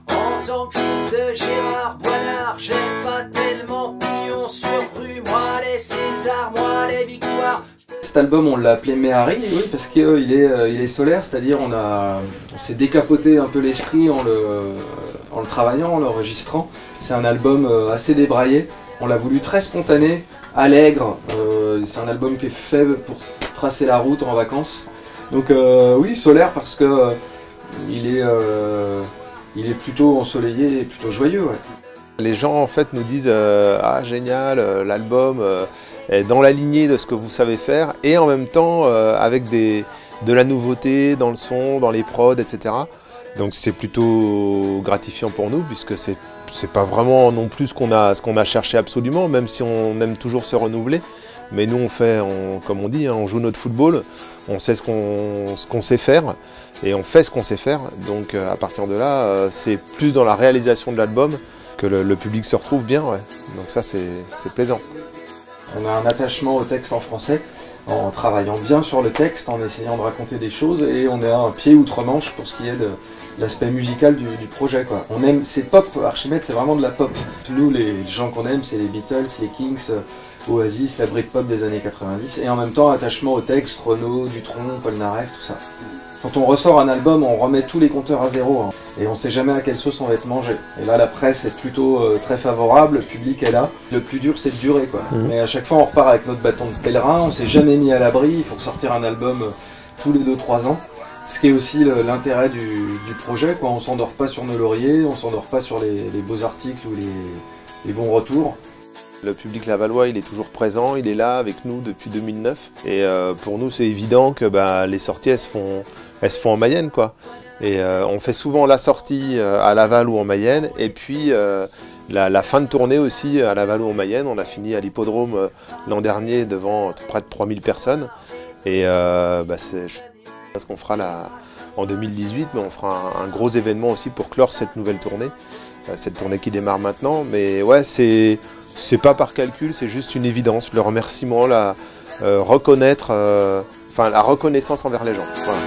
En tant que fils de Gérard Boinard, j'ai pas tellement pignon sur rue, moi les Césars, moi les victoires. Cet album on l'a appelé Méhari, oui, parce qu'il est solaire, c'est-à-dire on s'est décapoté un peu l'esprit en le travaillant, en l'enregistrant. C'est un album assez débraillé, on l'a voulu très spontané, allègre, c'est un album qui est fait pour tracer la route en vacances. Donc oui, solaire parce que il est plutôt ensoleillé et plutôt joyeux. Ouais. Les gens en fait nous disent ah génial, l'album est dans la lignée de ce que vous savez faire et en même temps avec de la nouveauté dans le son, dans les prods, etc. Donc c'est plutôt gratifiant pour nous puisque c'est pas vraiment non plus ce qu'on a cherché absolument, même si on aime toujours se renouveler. Mais nous on fait, comme on dit, hein, on joue notre football, on sait ce qu'on sait faire et on fait ce qu'on sait faire. Donc à partir de là, c'est plus dans la réalisation de l'album que le public se retrouve bien. Ouais. Donc ça c'est plaisant. On a un attachement au texte en français, en travaillant bien sur le texte, en essayant de raconter des choses, et on a un pied outre-Manche pour ce qui est de l'aspect musical du projet. Quoi. On aime, c'est pop, Archimède c'est vraiment de la pop. Nous les gens qu'on aime c'est les Beatles, les Kings, Oasis, la Britpop des années 90, et en même temps attachement au texte, Renaud, Dutronc, Polnareff, tout ça. Quand on ressort un album, on remet tous les compteurs à zéro, hein, et on sait jamais à quelle sauce on va être mangé. Et là, la presse est plutôt très favorable, le public est là. Le plus dur, c'est de durer, quoi. Mais à chaque fois, on repart avec notre bâton de pèlerin, on s'est jamais mis à l'abri, il faut ressortir un album tous les 2-3 ans. Ce qui est aussi l'intérêt du projet, quoi. On s'endort pas sur nos lauriers, on s'endort pas sur les beaux articles ou les bons retours. Le public lavallois, il est toujours présent, il est là avec nous depuis 2009. Et pour nous, c'est évident que les sorties, elles se font en Mayenne, quoi. Et on fait souvent la sortie à Laval ou en Mayenne, et puis la fin de tournée aussi à Laval ou en Mayenne. On a fini à l'hippodrome l'an dernier devant près de 3000 personnes. Et c'est ce qu'on fera là en 2018, mais on fera un gros événement aussi pour clore cette nouvelle tournée. Cette tournée qui démarre maintenant. Mais ouais, c'est pas par calcul, c'est juste une évidence. Le remerciement, la reconnaissance envers les gens. Voilà.